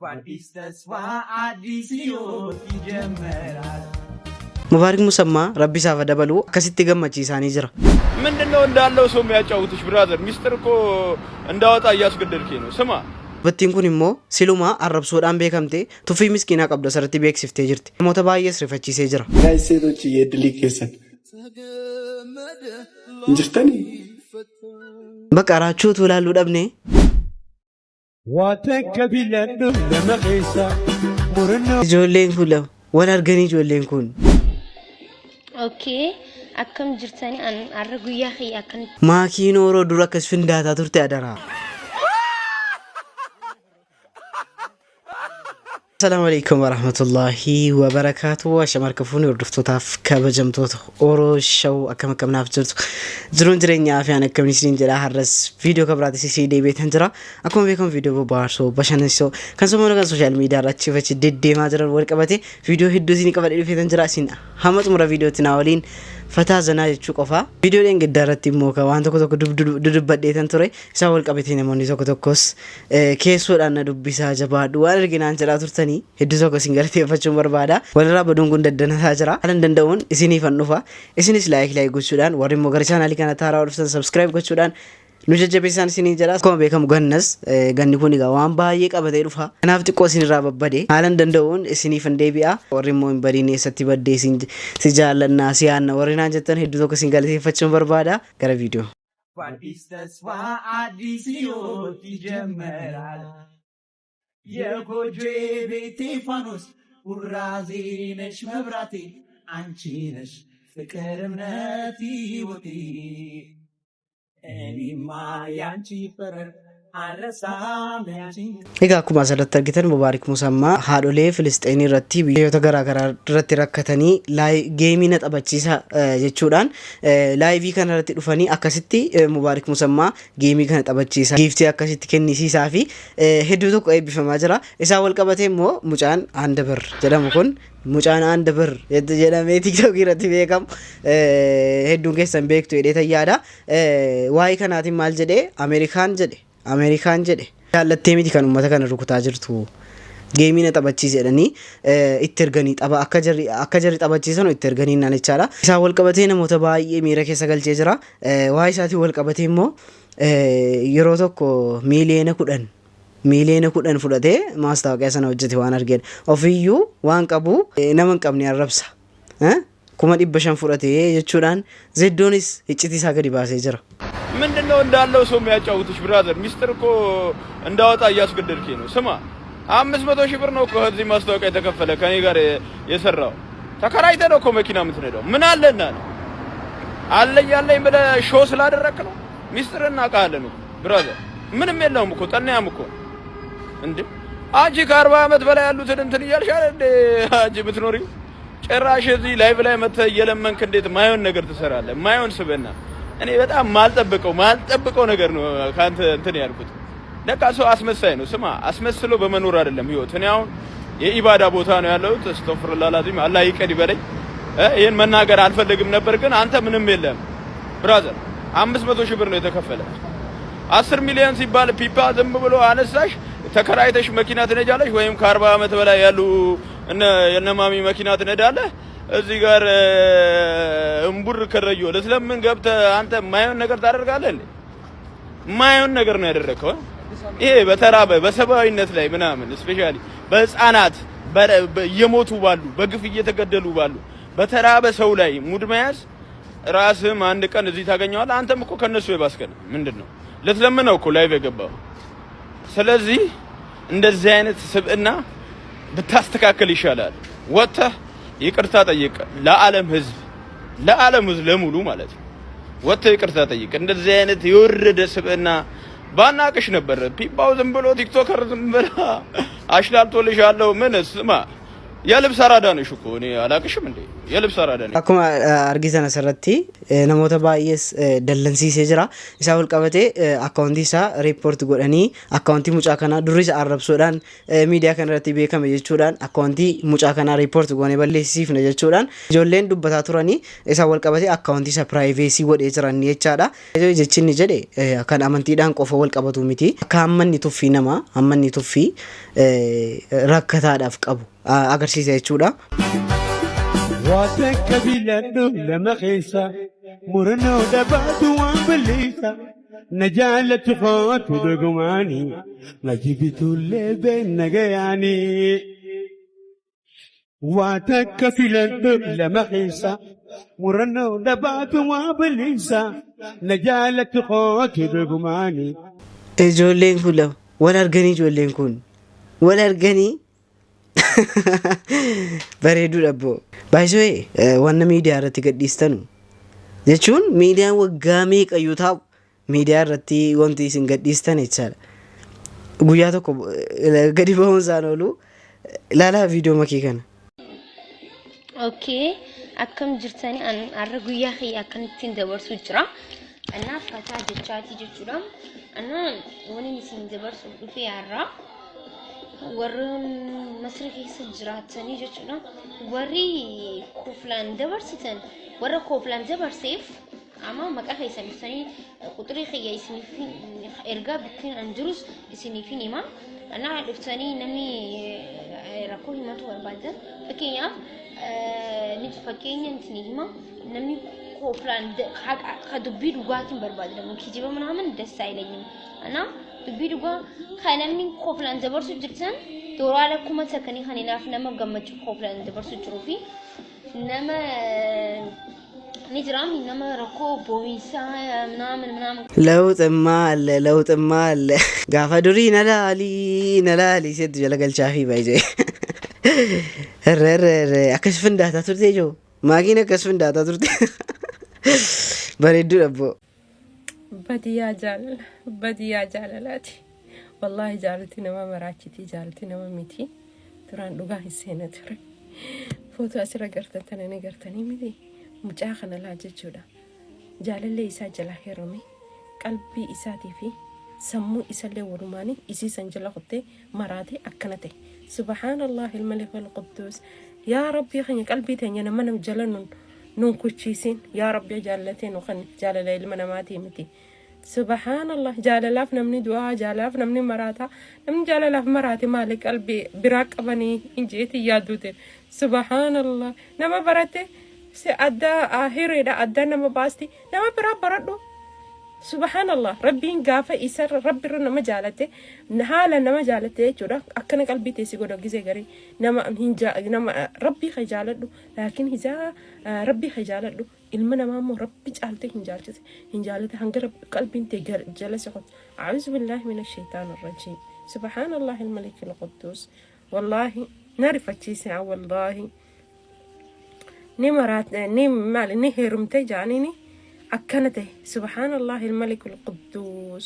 በአዲስ ተስፋ አዲስ ሕይወት ይጀምራል። ሙባሪክ ሙሰማ ረቢ ሳፈ ደበሉ ከሲቲ ገመቺሳኒ ጅራ ምንድነው እንዳለው ሰው የሚያጫውትሽ ብራዘር ሚስጥር እኮ እንዳወጣ እያስገደልከኝ ነው ስማ በቲን ኩን ኢሞ ሲሉማ አረብሶዳን ቤከምቴ ቱፊ ምስኪና ቀብደ ሰርቲ ቤክሲፍቴ ጅርቲ ሞተ ባየስ ሪፈቺሴ ጅራ ጋይ ሴቶች የድሊኬሰን እንጅርተኒ በቃራቹ ትላሉ ደብኔ ወተከቢለንዱ ለመኺሳ ሙርነ ጆሌን ኩለ ወላርገኒ ጆሌን ኩን ኦኬ አከም ጅርተኒ አረጉያ ኺያከን ማኪኖሮ ዱራ ከስፍንዳታ ቱርቴ አደራ السلام عليكم ورحمة الله وبركاته وشمار كفوني وردفتو تاف كبجمتو أورو شو أكم نافجرتو زرون جرين يافي أنا كم نسرين جرا هرس فيديو كبراتي سي دي بيت هنجرا أكم بيكم فيديو ببارسو بشانسو كان سمونا كان سوشيال ميديا راتشي فاتش دي ماجرا ورقباتي فيديو هيدو سيني كبار إلو فيت هنجرا سين همت مرا فيديو تناولين فتا زنا يچو قفا فيديو لين قدرتي موكا وان توكو توكو دب بديتن توري سا ورقباتي نموني توكو توكوس كيسو أنا دبسا جباد وارجين أنجرا تورتني هدو توكو سنغرتي فاتشو بربادا ولرا بدون قند دنا تاجرا ألن دندون إسيني فنوفا إسينيس لايك قوشودان وري موغرشان علي كان تارا ورفتن سبسكرايب قوشودان نوجه بيسان سيني جرا كوم بيكم غنس غني كوني غوان بايك ابدي رفا نافت كو سين راب بدي هالن دندون سيني فنديبيا وري موين بريني ستي بدي سين سجالنا سيان ورينا جتن هدو توكو سنغالتي فچم بربادا غره فيديو በአዲስ ተስፋ አዲስ ሕይወት ይጀምራል። የጎጆ ቤቴ ፋኖስ ውራዜ ነሽ መብራቴ አንቺ ነሽ ፍቅር እምነት ሕይወቴ እኔማ ያንቺ ፍቅር አረሳም ያንቺ Egaa akkuma asirratti argitan Mubaarik Musammaa haadholee Filisxeen irratti biyyoota garaagaraa irratti rakkatanii geemii na taphachiisa jechuudhaan laayivii kana irratti dhufanii akkasitti Mubaarik Musammaa geemii kana taphachiisa giiftii akkasitti kennisiisaa fi hedduu tokko eebbifamaa jira. Isaa wal qabatee immoo mucaan Andabir jedhamu kun mucaan Andabir jedhamee TikTok irratti beekamu hedduun keessan beektu jedhee tayyaadha. Waa'ee kanaatiin maal jedhee Ameerikaan jedhe jaallattee miti kan uummata kana rukutaa jirtu geemii na taphachiise jedhanii itti erganii tapha akka jarri taphachiisan itti erganii naan jechaadha. Isaa wal qabatee namoota baay'ee miira keessa galchee jira. Waa'ee isaatiin wal qabatee immoo yeroo tokko miiliyoona 10 fudhatee maastaawoqiyaa sana hojjete waan argeen ofiyyuu waan qabu nama hin qabne arrabsa 500 fudhatee jechuudhaan zeddoonis icciti isaa gadi baasee jira. ምንድነው እንዳለው ሰው የሚያጫውትሽ ብራዘር ሚስጥር እኮ እንዳወጣ እያስገደልከኝ ነው ስማ 500 ሺህ ብር ነው እኮ እዚህ ማስታወቂያ የተከፈለ ከኔ ጋር የሰራው ተከራይተህ ነው እኮ መኪና የምትነዳው ምን አለና አለኝ ብለህ ሾው ስላደረክ ነው ሚስጥርና ቃልን ነው ብራዘር ምንም የለውም እኮ ጠናያም እኮ እንዴ አንቺ ከ40 አመት በላይ ያሉትን እንትን እያልሽ አይደል አንቺ የምትኖሪው ጭራሽ እዚህ ላይቭ ላይ መተህ እየለመንክ እንዴት ማይሆን ነገር ትሰራለህ ማይሆን ስበና እኔ በጣም ማልጠብቀው ነገር ነው ካንተ እንትን ያልኩት ለካ ሰው አስመሳይ ነው ስማ አስመስሎ በመኖር አይደለም ህይወት እኔ አሁን የኢባዳ ቦታ ነው ያለው አስተግፍሩላህ ላዚም አላህ ይቀድ ይበለኝ ይሄን መናገር አልፈልግም ነበር ግን አንተ ምንም የለም ብራዘር 500 ሺህ ብር ነው የተከፈለ 10 ሚሊዮን ሲባል ፒፓ ዝም ብሎ አነሳሽ ተከራይተሽ መኪና ትነጃለሽ ወይም ከ40 አመት በላይ ያሉ የነማሚ መኪና ትነዳለህ እዚህ ጋር እምቡር ከረዩ ለስለምን ገብተህ አንተ ማይሆን ነገር ታደርጋለህ እንዴ ማይሆን ነገር ነው ያደረከው ይሄ በተራበ በሰባዊነት ላይ ምናምን ስፔሻሊ በህፃናት የሞቱ ባሉ በግፍ እየተገደሉ ባሉ በተራበ ሰው ላይ ሙድ መያዝ ራስህም አንድ ቀን እዚህ ታገኘዋለህ አንተም እኮ ከነሱ የባስከነ ምንድነው ለስለምን እኮ ላይቭ የገባው ስለዚህ እንደዚህ አይነት ስብዕና ብታስተካከል ይሻላል ወጥተህ ይቅርታ ጠይቅ ለዓለም ህዝብ ለሙሉ ማለት ነው ወጥተህ ይቅርታ ጠይቅ እንደዚህ አይነት የወረደ ስብዕና ባናቅሽ ነበር ፒፓው ዝም ብሎ ቲክቶከር ዝም ብሎ አሽላልቶልሻለሁ ምን ስማ የልብስ አራዳ ነሽ እኮ እኔ አላቅሽም እንዴ የልብስ አራዳ ነኝ። akkuma argitan asirratti namoota baay'ees dallansiisee jira. Isaa wal qabatee akkaawuntii isaa riipoorti godhanii akkaawuntii mucaa kanaa durris arrabsuudhaan miidiyaa kanarratti beekame jechuudhaan akkaawuntii mucaa kanaa riipoorti goonee balleessisiifna jechuudhaan ijoolleen dubbataa turanii isaa wal qabatee akkaawuntii isaa piraayiveesii godhee jiran jechaadha. Jechinni jedhe kan amantiidhaan qofa wal qabatu miti. Akka hammanni tuffii namaa hammanni tuffii rakkataadhaaf qabu agarsiisa jechuudha. واتك بلادو لما خيسا مرنو دباتو وانبليسا نجالة خوات دقماني نجيبتو اللي بين نقياني واتك بلادو لما خيسا مرنو دباتو وانبليسا نجالة خوات دقماني ijoolleen kun wal arganii ijoolleen kun wal arganii bareeduudha boo baay'ee wanna miidiyaa irratti gadhiistanu jechuun miidiyaan waggaa meeqayyuu taa'u miidiyaa irratti wanti isin gadhiistan jechaadha. Guyyaa tokko gadi ba'uun isaan oolu ilaalaa viidiyoo makii kana. Okay, akkam jirtanii arra guyyaa kiyya akkanittiin dabarsu jira. Annaaf kataa jechaati jechuudha. Anna wani isin dabarsu dhufee har'a warreen masrii keessa jiraatanii jechuudha. Warri kooflaan dabarsitan warra kooflaan dabarseef amma maqaa keessan ibsanii quxurii kiyya isiniif ergaa bittiin an jirus isiniif hima. Anaa dhuftanii namni rakkoo himatu barbaadan fakkeenyaaf fakkeenya isin hima namni kooflaan ka dubbii dhugaatiin barbaadamu kijiba ምናምን ደስ አይለኝም እና dubbii dhugaa kan namni kooflaan dabarsu jirtan toora akkuma takanii kan inaaf nama gammachuu kooflaan dabarsu jiruu fi nama ni jiraam nama rakkoo boo'insaa ምናምን ለውጥማ አለ gaafa durii nalaali seetu jala galchaafi baay'ee akkas findaataa turte joo maakiin akkas findaataa turte bareedduu dhabboo. Badiyaa jaalalaati. Wallaahi jaalati nama maraachiti jaalati nama miti. Turaan dhugaa hin seena ture. Footoo asirra gartan tana ni gartanii miti. Mucaa kana laa jechuudha. Jaalallee isaa jala heerame qalbii isaatii fi sammuu isallee walumaanii isii san jala qottee maraatee akkana ta'e. Subhaanallah ilmalik wal quddus. Yaa Rabbii keenya qalbii teenya nama nam jala nun kuchiisin. Yaa Rabbii jaalatee nu kan jaalala ilma namaatii miti. Subhaanallah jaalalaaf namni du'aa jaalalaaf namni maraata namni jaalalaaf maraate maali qalbii biraa qabanii injeetii yaaduute. Subhaanallah nama barate si adda hiriidha adda nama baasti nama biraa baradhu. Subhaanallah rabbiin gaafa isa rabbirra nama jaalate haala nama jaalate jechuudha akkana qalbii teessi godha gisee garii nama rabbii ka jaaladhu laakiin hizaa rabbii ka jaaladhu ilma namaa immoo rabbi caalte hin jaalate hanga qalbiin tee jala soqot. A'uuzu billahi minash shaytaanir rajiim. Subhaanallah al-malik al-quddus. Wallahi narifachiise wallahi ni maraat ni heerumte jaanini akkanate. Subhaanallah al-malik al-quddus.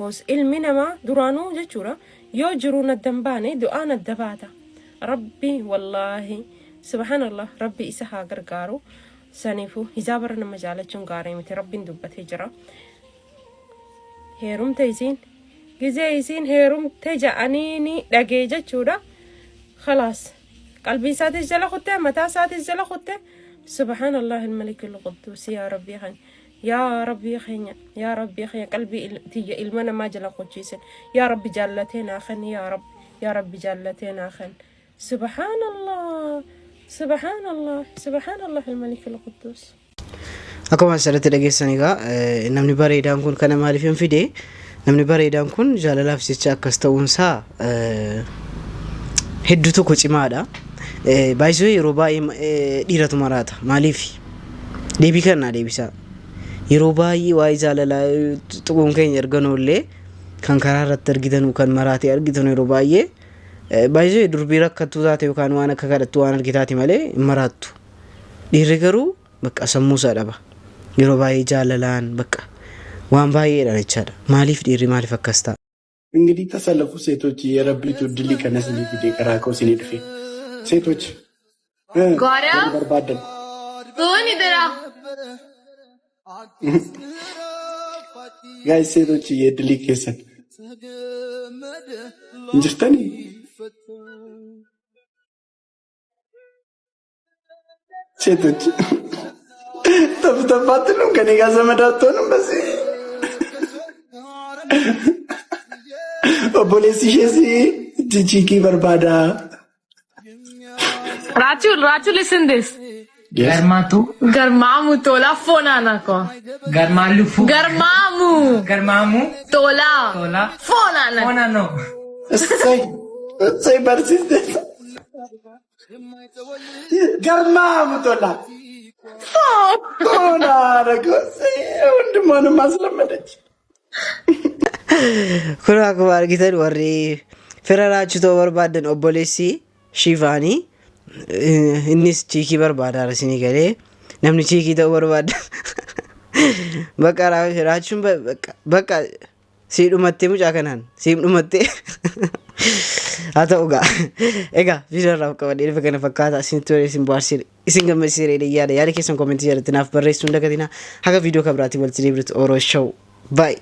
Was ilmi namaa duraanuu jechuudha yoo jiruu naddan baane du'aa nadda baata. Rabbi wallahi subhaanallah rabbi isa haa gargaaru. Sanifu hijaabara nama jaalachuun gaarii miti rabbiin dubbatee jira. Heerumte isiin gizee isiin heerumte ja'anii dhagee jechuudha. Khalaas qalbii isaatis jala kutte mataa isaatis jala kutte. Subhaanallah al-malik al-quddus yaa rabbii keenya qalbii tiyya ilma namaa jala kuchiisin. Yaa rabbi jaallateen akhan yaa rabbi jaallateen akhan. Subhaanallah al-malik al-quddus. Akkuma asirratti dhageessan egaa namni bareedaan kun kana maaliif hin fide namni bareedaan kun jaalalaaf jecha akkas ta'uunsaa hedduu tokko cimaadha. Baay'isoo yeroo baay'ee dhiiratu maraata maaliif deebii kannaa deebisaa yeroo baay'ee waa'ee jaalalaa tuquun keenya erganollee kan karaa irratti argitanu kan maraatee argitanu yeroo baay'ee baay'isoo durbii rakkattuu taate yookaan waan akka kadhattu waan argitaati malee maraattu. Dhiirri garuu bakka sammuusaa dhaba yeroo baay'ee jaalalaan bakka waan baay'eedhaan jechaadha. Maaliif dhiirri maaliif akkas ta'a? እንግዲህ ተሰለፉ ሴቶች የረቢቱ ድል ከነስሊ ቪዲዮ ቀራቀው ሲኔድፌ ሴቶች Gora? Barbaadan. Tuni dara. Guys, ሴቶች የድል ኬሰን እንጅርተኒ ሴቶች ተፍተፋትንም ከኔ ጋር ዘመድ አትሆንም። በዚህ ኦቦሌሲ ሼሲ ጂጂኪ በርባዳ Rachu, listen this. Garmatu. Garmamu tola fonana ko. Garmalufu. Garmamu. Tola. Fonana. Fonano. say persistent ገርማሙቶላ ሆና ረጎስ ወንድሟንም አስለመደች። Kun akkuma argitan warri fira raachuu ta'uu barbaadan obboleessi Shivaanii innis chiikii barbaada isinii galee namni chiikii ta'uu barbaada. Bakka raachuun bakka sii dhumattee mucaa kanaan sii dhumattee haa ta'u gaa. Egaa viidiyoo irraa qabadhee dhufe kana fakkaata isin ture isin bohaarsine isin gammachiisee yaada keessan koomentii jalatti naaf barreessuu hin dagatinaa. Haga viidiyoo kan biraatiin walitti deebinutti Oroo Show. Bye.